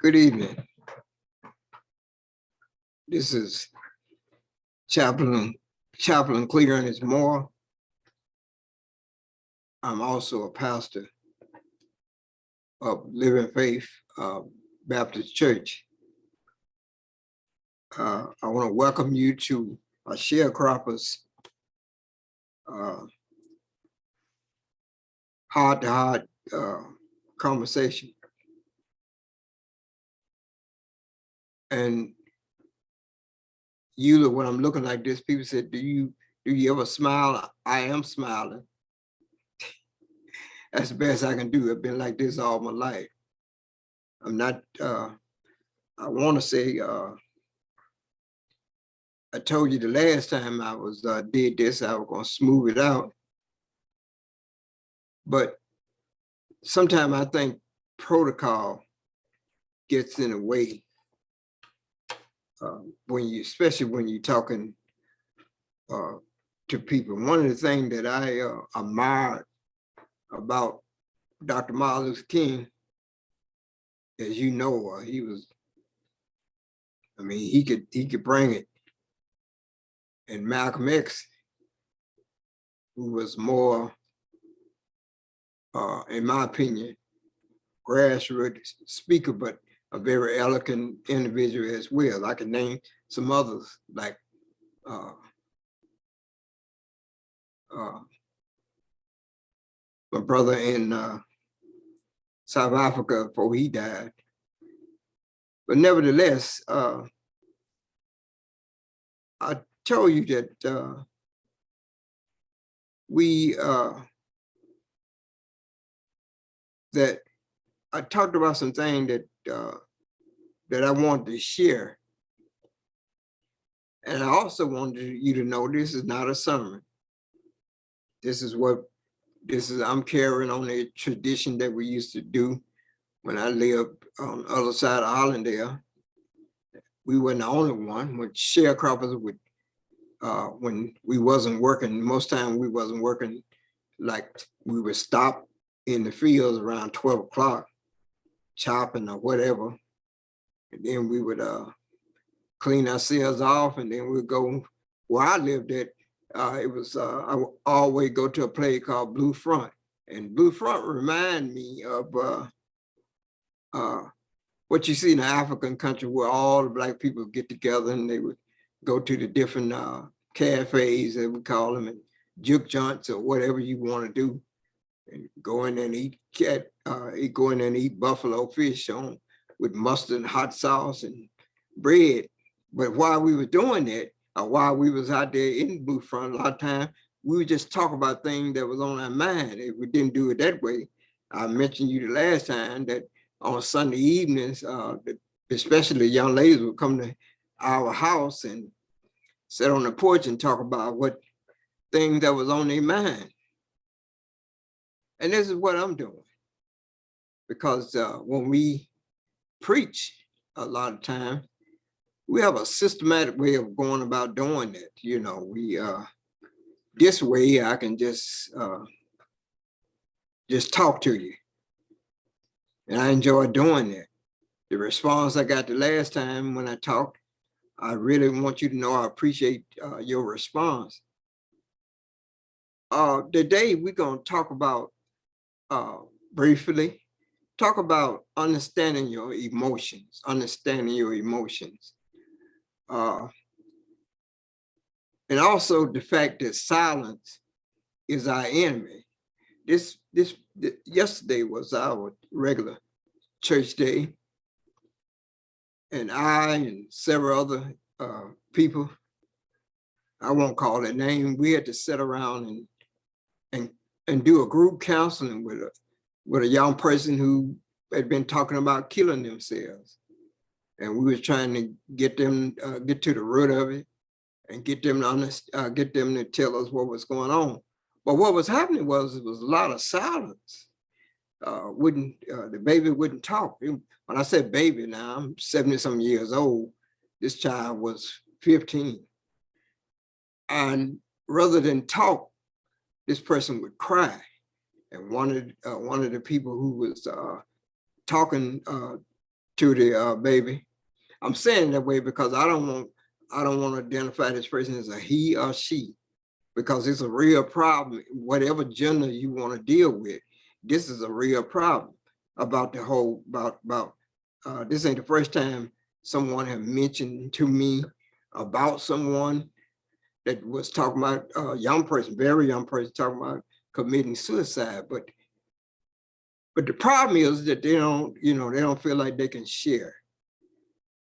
Good evening. This is Chaplain Clearance Moore. I'm also a pastor of Living Faith Baptist Church. I want to welcome you to a sharecroppers heart-to-heart conversation. And usually when I'm looking like this, people said, do you ever smile? I am smiling. That's the best I can do. I've been like this all my life. I'm not, I want to say, I told you the last time I was did this, I was gonna smooth it out. But sometimes I think protocol gets in the way especially when you're talking to people. One of the things that I admired about Dr. Martin Luther King, as you know, he could bring it. And Malcolm X, who was more, in my opinion, grassroots speaker, but a very eloquent individual as well. I can name some others like my brother in South Africa before he died. But nevertheless, I told you that that I talked about some things that I wanted to share. And I also wanted you to know this is not a sermon. I'm carrying on a tradition that we used to do when I lived on the other side of Hollandale. We weren't the only one. When sharecroppers would, when we wasn't working, most time we wasn't working, like we would stop in the fields around 12 o'clock, chopping or whatever. And then we would clean ourselves off, and then we'd go where I lived at. I would always go to a place called Blue Front. And Blue Front remind me of what you see in the African country where all the Black people get together and they would go to the different cafes, as we call them, and juke joints or whatever you want to do. And go in and eat go in and eat buffalo fish with mustard and hot sauce and bread. But while we were doing that, or while we was out there in Blue Front, a lot of times we would just talk about things that was on our mind. If we didn't do it that way, I mentioned you the last time that on Sunday evenings, especially the young ladies would come to our house and sit on the porch and talk about what things that was on their mind. And this is what I'm doing. Because when we preach, a lot of times, we have a systematic way of going about doing it. You know, this way I can just talk to you. And I enjoy doing that. The response I got the last time when I talked, I really want you to know I appreciate your response. Today we're gonna talk about, briefly, talk about understanding your emotions. And also the fact that silence is our enemy. Yesterday was our regular church day, and I and several other people, I won't call their name, we had to sit around and do a group counseling with a young person who had been talking about killing themselves. And we were trying to get them, get to the root of it and get them to tell us what was going on. But what was happening was it was a lot of silence. The baby wouldn't talk. When I said baby now, I'm 70-some years old. This child was 15. And rather than talk, this person would cry. And one of the people who was talking to the baby. I'm saying that way because I don't want to identify this person as a he or she, because it's a real problem. Whatever gender you want to deal with, this is a real problem about the whole about this ain't the first time someone have mentioned to me about someone that was talking about a young person, very young person, talking about committing suicide. But the problem is that they don't, they don't feel like they can share.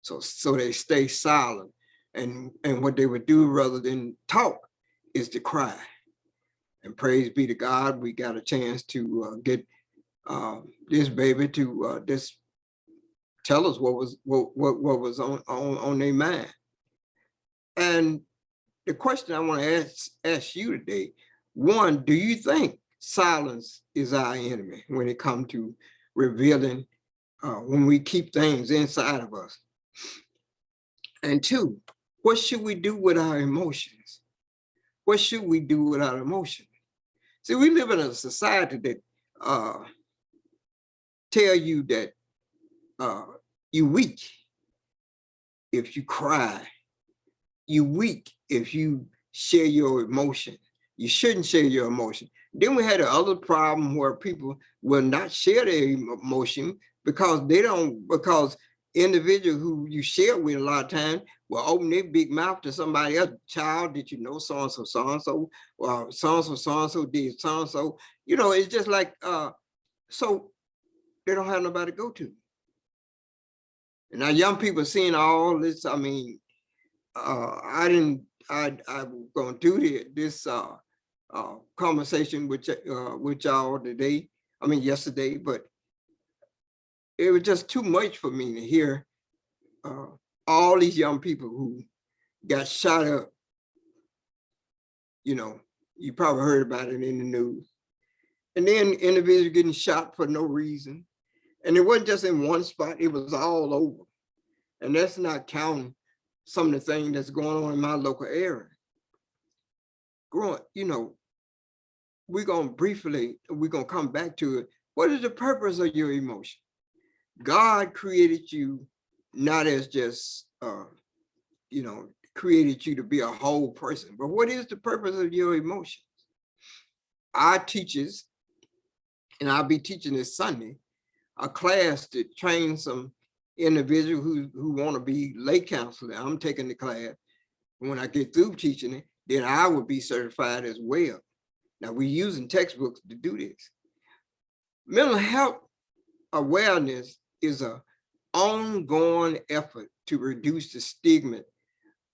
So they stay silent. And what they would do rather than talk is to cry. And praise be to God, we got a chance to get this baby to just tell us what was on their mind. And the question I want to ask you today, one, do you think silence is our enemy when it comes to revealing, when we keep things inside of us? And two, what should we do with our emotions? What should we do with our emotions? See, we live in a society that tell you that you're weak if you cry. You're weak if you share your emotion. You shouldn't share your emotion. Then we had the other problem where people will not share their emotion because because individuals who you share with a lot of times will open their big mouth to somebody else. Child, did you know so-and-so, so-and-so, or so-and-so, so-and-so did so-and-so. It's just like, so they don't have nobody to go to. And now young people seeing all this, I mean, I was going to do this conversation with y'all today, yesterday, but it was just too much for me to hear all these young people who got shot up. You probably heard about it in the news. And then individuals getting shot for no reason. And it wasn't just in one spot, it was all over. And that's not counting some of the things that's going on in my local area. We're going to come back to it. What is the purpose of your emotion? God created you not as just, created you to be a whole person, but what is the purpose of your emotions? Our teachers, and I'll be teaching this Sunday, a class to train some individual who want to be lay counselor. I'm taking the class. When I get through teaching it, then I would be certified as well. Now we're using textbooks to do this. Mental health awareness is an ongoing effort to reduce the stigma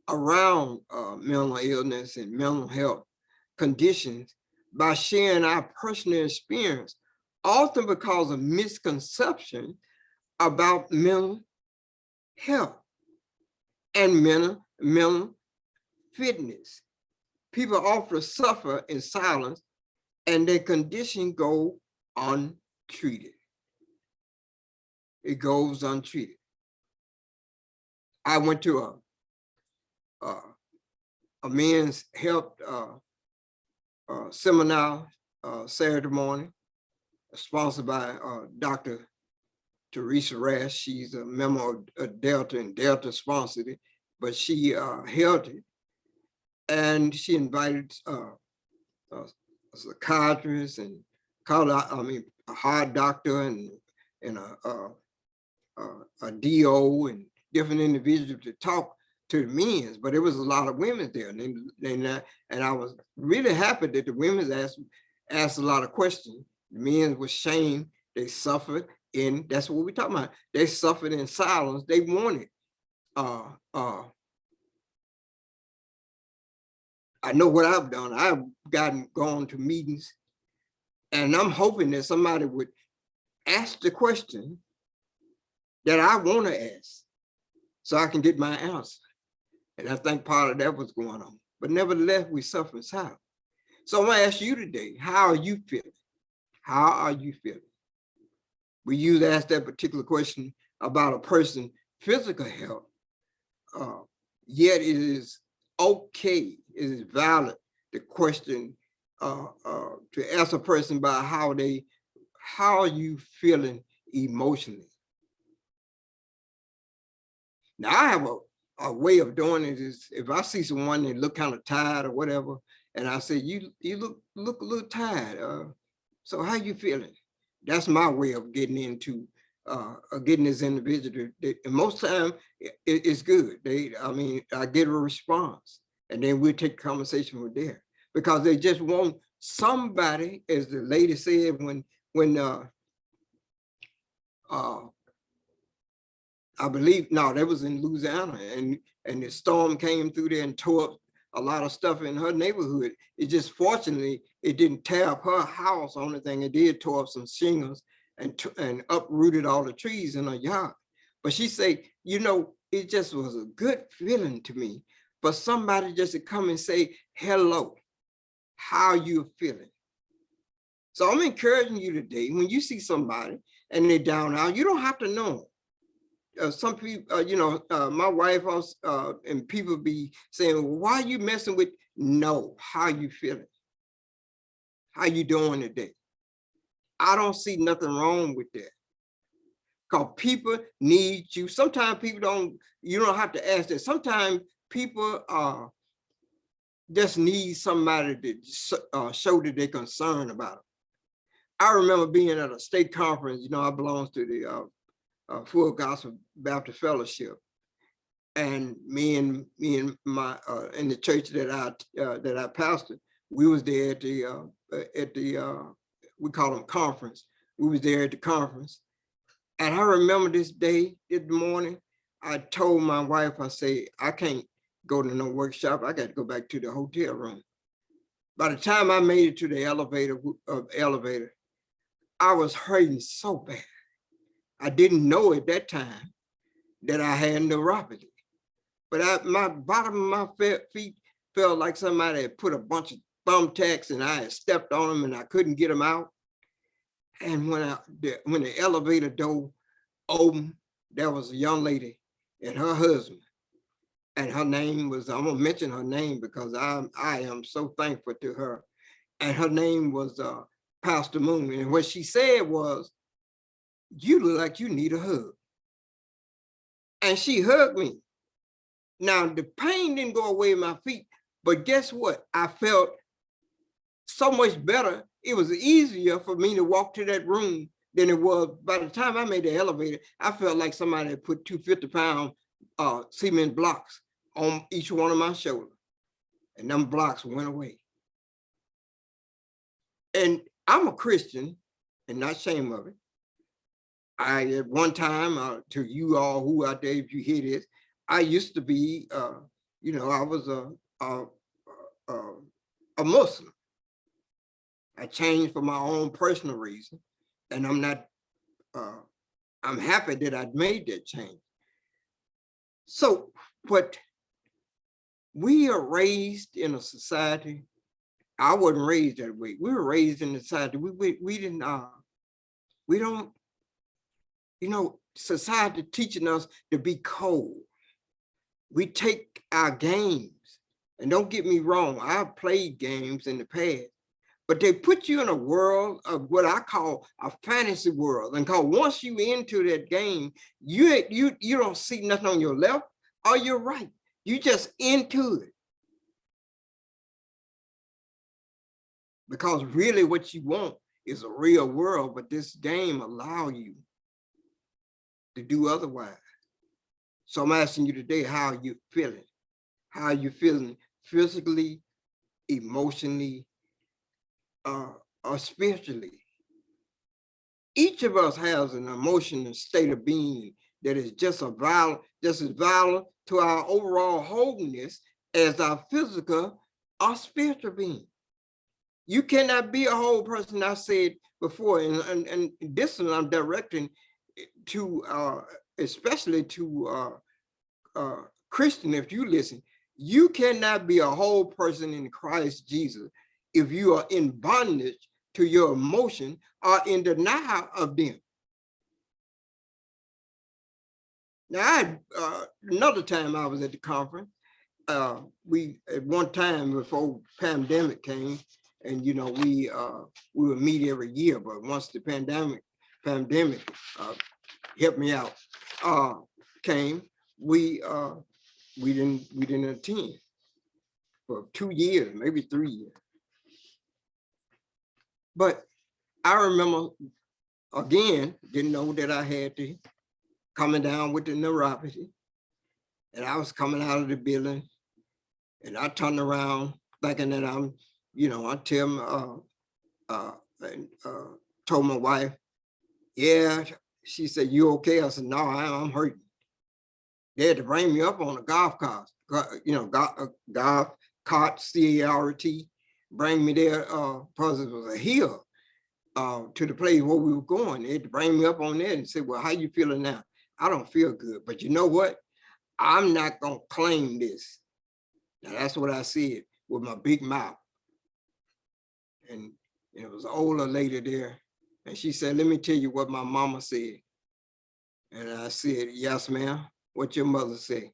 around mental illness and mental health conditions by sharing our personal experience, often because of misconception about mental health and mental fitness. People often suffer in silence and their condition go untreated. It goes untreated. I went to a men's health seminar Saturday morning, sponsored by Dr. Teresa Rash. She's a member of Delta, and Delta sponsored it, but she held it. And she invited a psychiatrist and a heart doctor and a DO and different individuals to talk to the men, but there was a lot of women there, and I was really happy that the women asked a lot of questions. The men were shamed, they suffered, and that's what we're talking about. They suffered in silence. They wanted. I know what I've done. I've gone to meetings, and I'm hoping that somebody would ask the question that I want to ask, so I can get my answer. And I think part of that was going on. But nevertheless, we suffer in silence. So I'm going to ask you today, how are you feeling? How are you feeling? We usually ask that particular question about a person's physical health, yet it is okay, it is valid to question, to ask a person about how are you feeling emotionally. Now I have a way of doing it is if I see someone that look kind of tired or whatever, and I say, you look a little tired. So how you feeling? That's my way of getting into getting this individual. And most time it's good. I mean, I get a response, and then we'll take the conversation from there because they just want somebody, as the lady said when I believe, no, that was in Louisiana, and the storm came through there and tore up a lot of stuff in her neighborhood. It just fortunately it didn't tear up her house. Only thing it did tore up some shingles and uprooted all the trees in her yard. But she said, you know, it just was a good feeling to me for somebody just to come and say hello, how you feeling. So I'm encouraging you today, when you see somebody and they're down out, you don't have to know them. Some people, you know, my wife also, and people be saying, well, why are you messing with? No, how you feeling? How you doing today? I don't see nothing wrong with that. Because people need you. Sometimes people you don't have to ask that. Sometimes people just need somebody to show that they're concerned about them. I remember being at a state conference, you know, I belong to the Full Gospel Baptist Fellowship, and me and my in the church that I pastored, we was there at the we call them conference. We was there at the conference, and I remember this morning, I told my wife, I say, I can't go to no workshop. I got to go back to the hotel room. By the time I made it to the elevator, I was hurting so bad. I didn't know at that time that I had neuropathy, but my bottom of my feet felt like somebody had put a bunch of thumbtacks and I had stepped on them and I couldn't get them out. And when the elevator door opened, there was a young lady and her husband, and her name was, I'm gonna mention her name because I am so thankful to her. And her name was Pastor Moon. And what she said was, you look like you need a hug. And she hugged me. Now, the pain didn't go away in my feet, but guess what? I felt so much better. It was easier for me to walk to that room than it was. By the time I made the elevator, I felt like somebody had put 250-pound cement blocks on each one of my shoulders, and them blocks went away. And I'm a Christian and not ashamed of it. I, at one time, to you all who out there, if you hear this, I used to be, you know, I was a Muslim. I changed for my own personal reason, and I'm not, I'm happy that I'd made that change. So, but we are raised in a society. I wasn't raised that way. We were raised in a society. We didn't, we don't, you know, society teaching us to be cold. We take our games, and don't get me wrong, I've played games in the past, but they put you in a world of what I call a fantasy world. And because once you into that game, you don't see nothing on your left or your right. You just into it. Because really what you want is a real world, but this game allow you to do otherwise. So I'm asking you today, how are you feeling? How are you feeling physically, emotionally, or spiritually? Each of us has an emotional state of being that is just as violent to our overall wholeness as our physical or spiritual being. You cannot be a whole person. I said before, and this one I'm directing to especially to Christian, if you listen, you cannot be a whole person in Christ Jesus if you are in bondage to your emotion or in denial of them. Now, another time I was at the conference, we at one time before pandemic came, and you know we would meet every year, but once the pandemic helped me out came, we didn't attend for 2 years, maybe 3 years. But I remember, again, didn't know that I had the coming down with the neuropathy, and I was coming out of the building, and I turned around thinking that I'm, I tell told my wife, yeah. She said, you okay? I said, no, I'm hurting. They had to bring me up on a golf cart, golf cart, C-A-R-T, bring me there, because it was a hill to the place where we were going. They had to bring me up on there and say, well, how you feeling now? I don't feel good, but you know what? I'm not gonna claim this. Now that's what I said with my big mouth. And it was an older lady there. And she said, let me tell you what my mama said. And I said, yes, ma'am. What your mother said?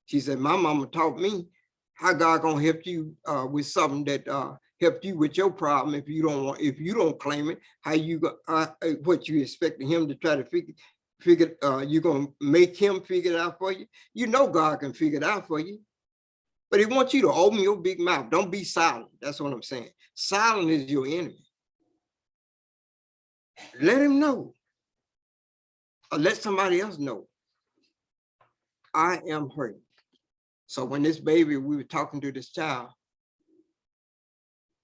She said, my mama taught me how God gonna help you with something that helped you with your problem. If you don't claim it, how you what you expecting him to try to figure you gonna make him figure it out for you? You know God can figure it out for you. But he wants you to open your big mouth. Don't be silent. That's what I'm saying. Silent is your enemy. Let him know. Or let somebody else know. I am hurting. So when this baby, we were talking to this child,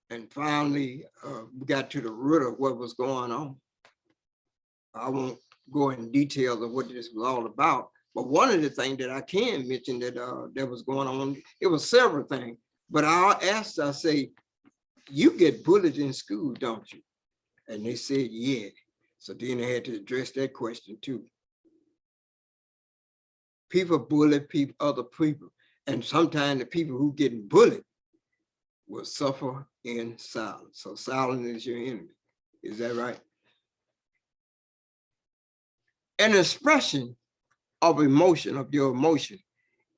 and finally we got to the root of what was going on. I won't go in details of what this was all about, but one of the things that I can mention that that was going on, it was several things, but I asked, I say, you get bullied in school, don't you? And they said, yeah. So then I had to address that question too. People bully people, other people. And sometimes the people who getting bullied will suffer in silence. So silence is your enemy. Is that right? An expression of emotion, of your emotion,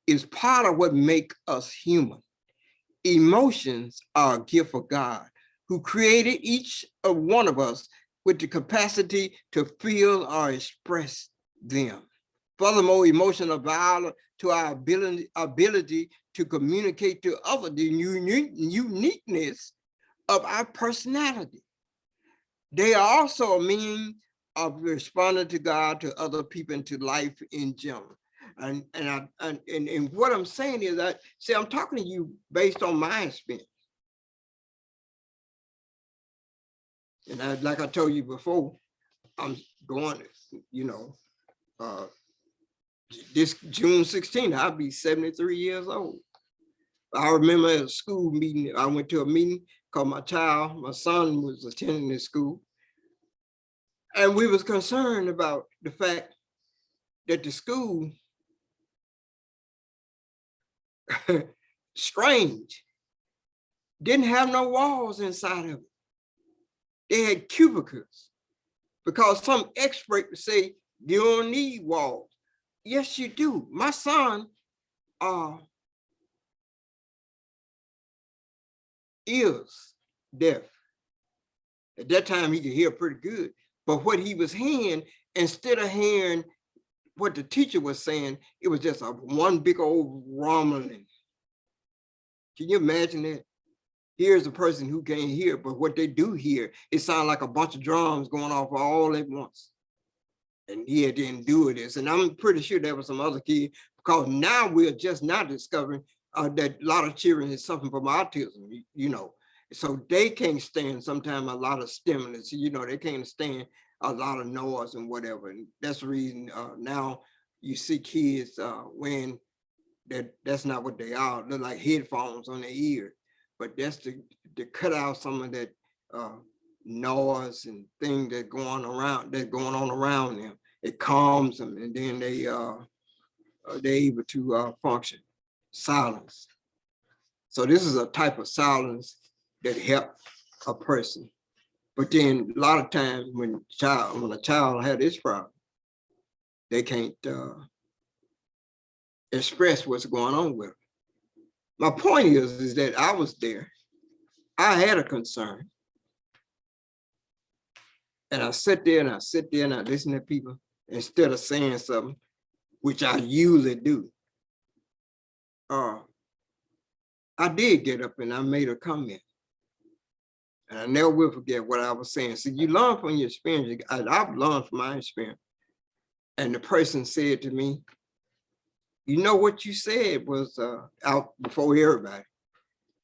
is part of what makes us human. Emotions are a gift of God, who created each of one of us with the capacity to feel or express them. Furthermore, emotions are vital to our ability to communicate to others, the uniqueness of our personality. They are also a means of responding to God, to other people, and to life in general. And what I'm saying is that, see, I'm talking to you based on my experience. And like I told you before, I'm going, this June 16th, I'll be 73 years old. I remember at a school meeting, I went to a meeting because my son was attending this school. And we was concerned about the fact that the school, strange, didn't have no walls inside of it. They had cubicles, because some experts say you don't need walls. Yes, you do. My son is deaf. At that time, he could hear pretty good. But what he was hearing, instead of hearing what the teacher was saying, it was just one big old rumbling. Can you imagine that? Here's a person who can't hear, but what they do hear, it sounds like a bunch of drums going off all at once. And he didn't do this. And I'm pretty sure there was some other kid, because now we're just now discovering that a lot of children is suffering from autism, So they can't stand sometimes a lot of stimulus, they can't stand a lot of noise and whatever. And that's the reason now you see kids wearing that's not what they are. They're like headphones on their ear. But that's to cut out some of that noise and things that going on around them. It calms them, and then they're able to function. Silence. So this is a type of silence that helps a person. But then a lot of times when a child had this problem, they can't express what's going on with them. My point is that I was there. I had a concern. And I sit there and I listen to people instead of saying something. which I usually do, I did get up and I made a comment. And I never will forget what I was saying. See, you learn from your experience. I've learned from my experience. And the person said to me, you know what you said was out before everybody.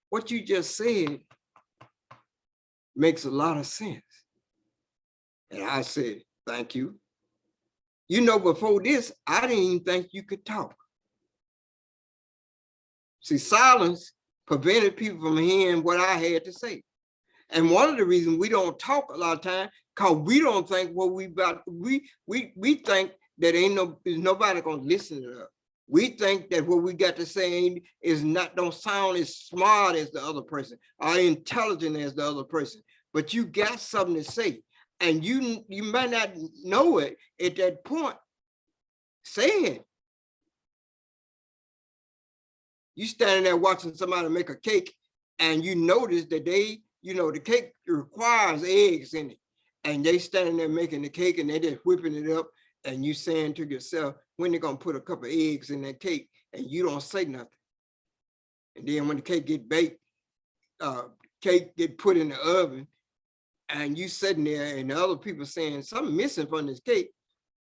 What you just said makes a lot of sense. And I said, thank you. You know, before this, I didn't even think you could talk. See, silence prevented people from hearing what I had to say. And one of the reasons we don't talk a lot of time, because we don't think what we about, we think that nobody gonna listen to us. We think that what we got to say don't sound as smart as the other person or intelligent as the other person, but you got something to say. And you might not know it at that point. Say it. You standing there watching somebody make a cake and you notice that the cake requires eggs in it. And they standing there making the cake and they just whipping it up, and you saying to yourself, when they gonna put a couple of eggs in that cake, and you don't say nothing. And then when the cake get baked, cake get put in the oven, and you sitting there and the other people saying something missing from this cake,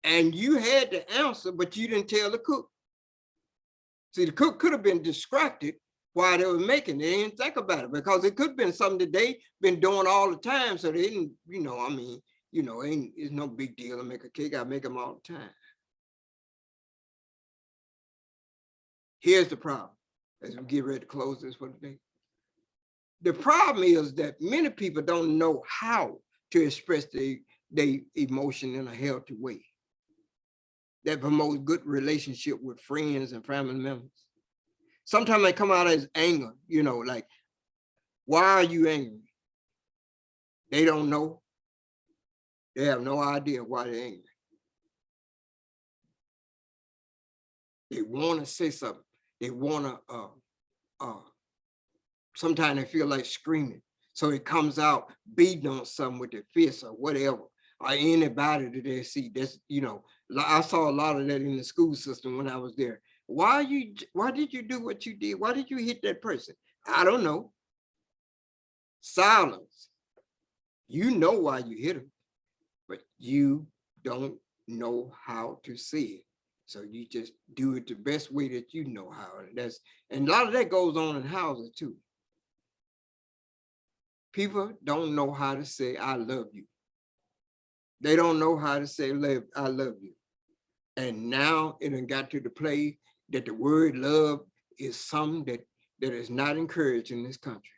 and you had the answer, but you didn't tell the cook. See, the cook could have been distracted while they were making it. They didn't think about it because it could have been something that they been doing all the time. So they didn't, it's no big deal to make a cake. I make them all the time. Here's the problem as we get ready to close this for today. The problem is that many people don't know how to express their emotion in a healthy way that promotes good relationship with friends and family members. Sometimes they come out as anger, like, why are you angry? They don't know. They have no idea why they're angry. They want to say something. They want to, sometimes they feel like screaming. So it comes out beating on something with their fist or whatever, or anybody that they see. That's, I saw a lot of that in the school system when I was there. Why did you do what you did? Why did you hit that person? I don't know. Silence. You know why you hit him, but you don't know how to say it. So you just do it the best way that you know how. And a lot of that goes on in houses too. People don't know how to say, I love you. They don't know how to say, I love you. And now it done got to the place that the word love is something that is not encouraged in this country.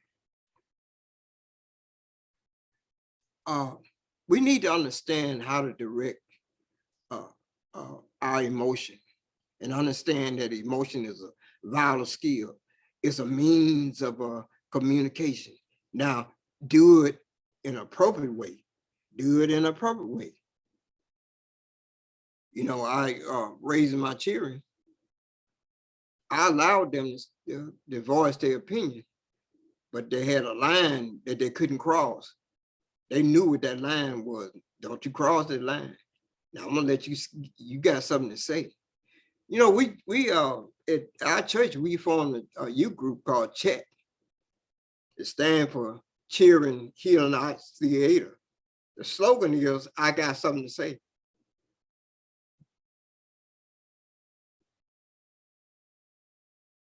We need to understand how to direct our emotion and understand that emotion is a vital skill. It's a means of communication. Now, do it in an appropriate way. Do it in an appropriate way. I raising my children, I allowed them to voice their opinion, but they had a line that they couldn't cross. They knew what that line was. Don't you cross that line. Now I'm gonna let you got something to say. We at our church, we formed a youth group called CHET. It stands for Cheering Healing Arts Theater. The slogan is, I got something to say.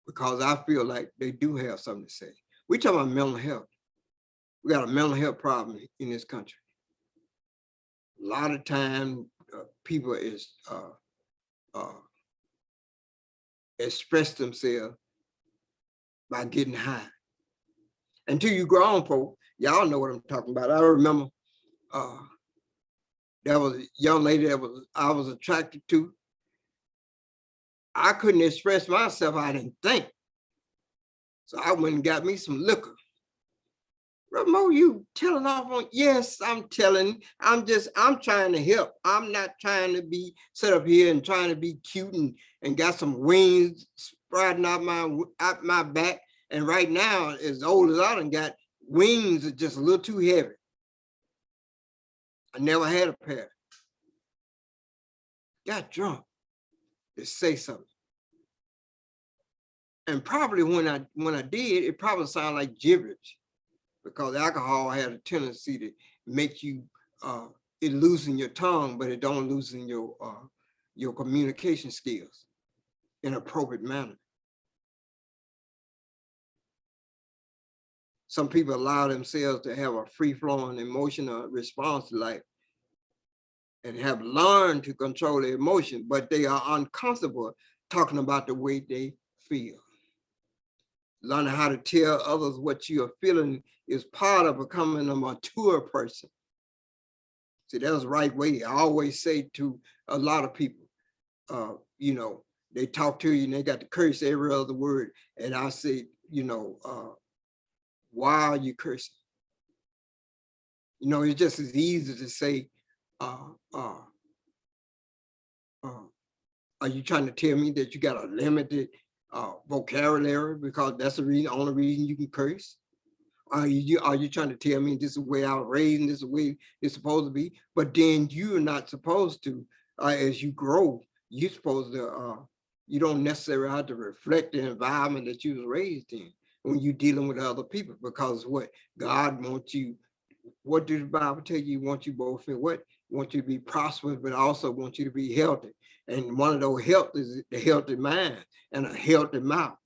Because I feel like they do have something to say. We talk about mental health. We got a mental health problem in this country. A lot of time people express themselves by getting high. Until you grown folk, y'all know what I'm talking about. I remember there was a young lady I was attracted to. I couldn't express myself, I didn't think. So I went and got me some liquor. Ramo, you telling off on? Yes, I'm telling. I'm trying to help. I'm not trying to be set up here and trying to be cute and got some wings sprouting out my back. And right now, as old as I done got, wings are just a little too heavy. I never had a pair. Got drunk. to say something. And probably when I did, it probably sounded like gibberish, because alcohol had a tendency to make you it loosen your tongue, but it don't loosen your communication skills in an appropriate manner. Some people allow themselves to have a free-flowing emotional response to life and have learned to control their emotion, but they are uncomfortable talking about the way they feel. Learning how to tell others what you are feeling is part of becoming a mature person. See, that's the right way. I always say to a lot of people, you know, they talk to you and they got to curse every other word. And I say, you know, why are you cursing? You know, it's just as easy to say, are you trying to tell me that you got a limited vocabulary because that's the only reason you can curse? Are you trying to tell me this is the way I was raised and this is the way it's supposed to be? But then you're not supposed to, as you grow, you're supposed to, you don't necessarily have to reflect the environment that you was raised in when you're dealing with other people, because what God wants you, what did the Bible tell you? He wants you both in what? He wants you to be prosperous, but also wants you to be healthy. And one of those health is the healthy mind and a healthy mouth.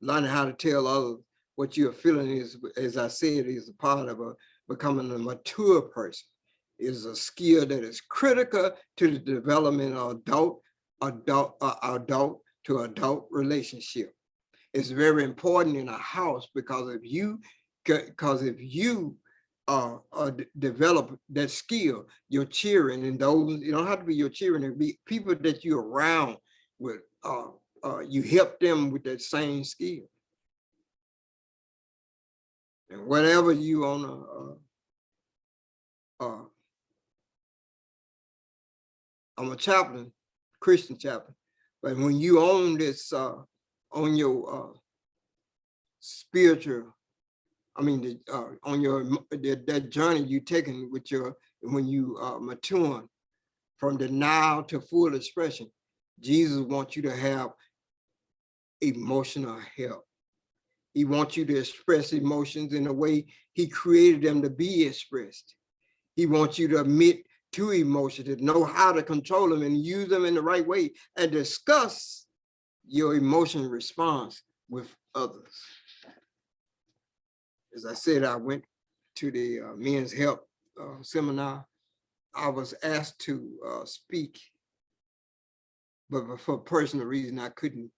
Learning how to tell others what you're feeling is, as I said, is a part of becoming a mature person. It is a skill that is critical to the development of adult to adult relationship. It's very important in a house, because if you develop that skill, your children and those, you don't have to be your children, it be people that you're around with, you help them with that same skill. And whatever you on I'm a chaplain, Christian chaplain, but when you own this, on your spiritual, I mean, on your that journey you taking with your, when you maturing from denial to full expression, Jesus wants you to have emotional health. He wants you to express emotions in the way he created them to be expressed. He wants you to admit to emotions, to know how to control them and use them in the right way, and discuss your emotional response with others. As I said, I went to the men's health seminar. I was asked to speak, but for personal reason, I couldn't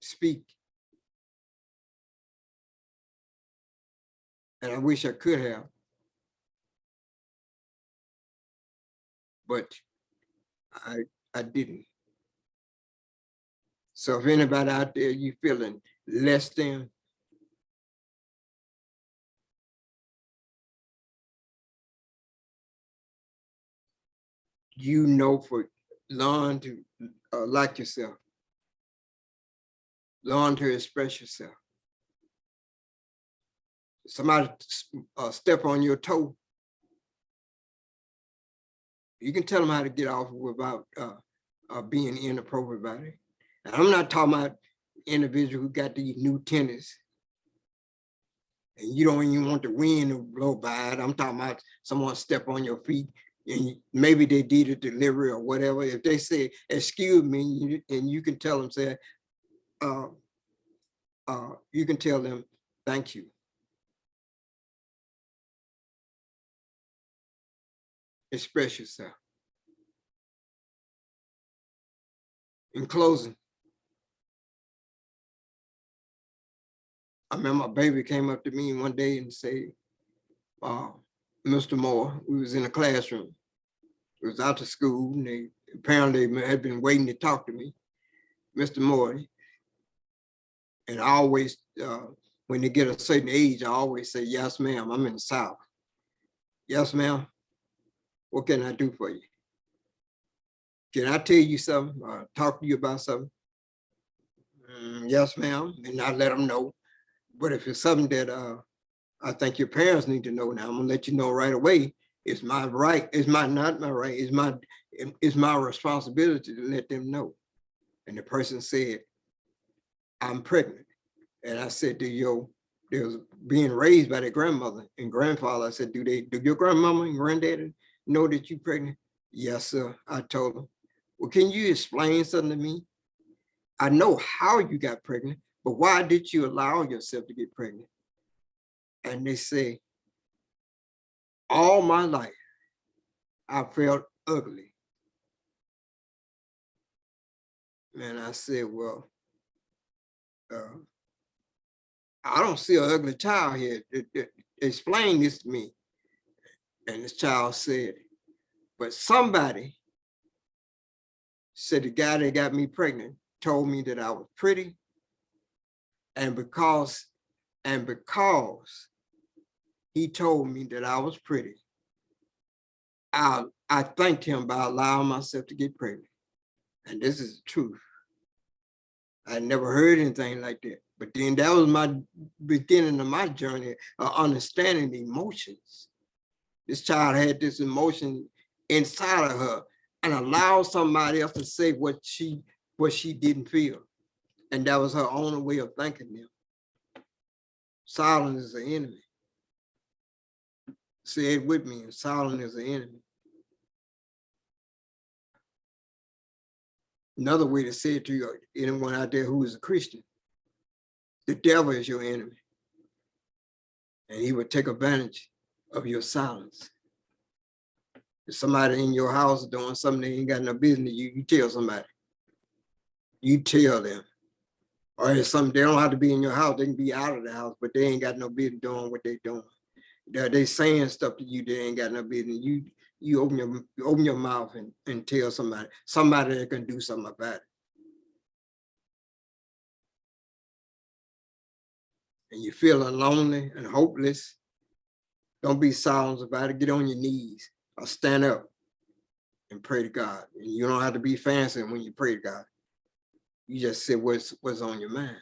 speak. And I wish I could have, but I didn't. So if anybody out there, you feeling less than, you know, learn to like yourself, learn to express yourself. Somebody step on your toe, you can tell them how to get off without being inappropriate about it. And I'm not talking about individuals who got these new tennis and you don't even want the wind to blow by it. I'm talking about someone step on your feet and maybe they did a delivery or whatever. If they say, excuse me, and you can tell them, say, you can tell them, thank you. Express yourself. In closing, I remember my baby came up to me one day and said, Mr. Moore, we was in a classroom. It was out of school and they apparently had been waiting to talk to me. Mr. Moore, and I always, when they get a certain age, I always say, yes, ma'am, I'm in the South. Yes, ma'am, what can I do for you? Can I tell you something, talk to you about something? Yes, ma'am, and I let them know. But if it's something that I think your parents need to know now. I'm gonna let you know right away. It's my right, not my right, it's my responsibility to let them know. And the person said, I'm pregnant. And I said to they was being raised by their grandmother and grandfather. I said, do your grandmama and granddaddy know that you're pregnant? Yes, sir. I told them. Well, can you explain something to me? I know how you got pregnant, but why did you allow yourself to get pregnant? And they say, all my life, I felt ugly. And I said, well, I don't see an ugly child here. Explain this to me. And this child said, but somebody said the guy that got me pregnant told me that I was pretty. And because he told me that I was pretty, I thanked him by allowing myself to get pregnant. And this is the truth. I never heard anything like that. But then that was my beginning of my journey of understanding the emotions. This child had this emotion inside of her and allowed somebody else to say what she didn't feel. And that was her only way of thanking them. Silence is an enemy. Say it with me, silence is an enemy. Another way to say it to you, anyone out there who is a Christian, the devil is your enemy. And he would take advantage of your silence. If somebody in your house doing something they ain't got no business, you tell somebody. You tell them. Or if something, they don't have to be in your house, they can be out of the house, but they ain't got no business doing what they doing. They saying stuff to you, they ain't got no business. You open your mouth and tell somebody that can do something about it. And you're feeling lonely and hopeless, don't be silent about it. Get on your knees or stand up and pray to God. And you don't have to be fancy when you pray to God. You just say what's on your mind.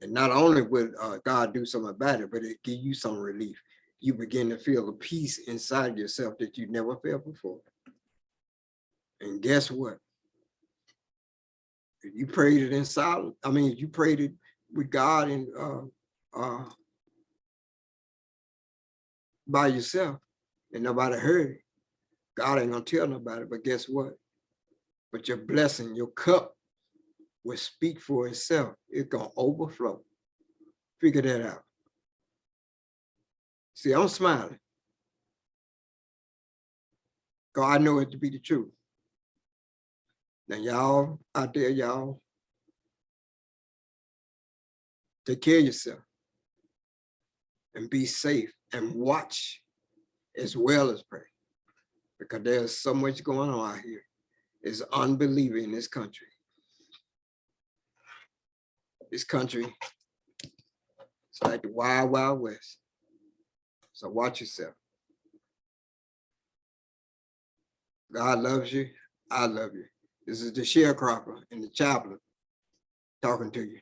And not only will God do something about it, but it give you some relief. You begin to feel a peace inside yourself that you never felt before. And guess what? If you prayed it in silence, if you prayed it with God and by yourself and nobody heard it, God ain't gonna tell nobody, but guess what? But your blessing, your cup will speak for itself. It's gonna overflow. Figure that out. See, I'm smiling. God, I know it to be the truth. Now y'all out there, y'all, take care of yourself and be safe and watch as well as pray, because there's so much going on out here. It's unbelieving in this country. This country, it's like the wild, wild west. So watch yourself. God loves you. I love you. This is the sharecropper and the chaplain talking to you.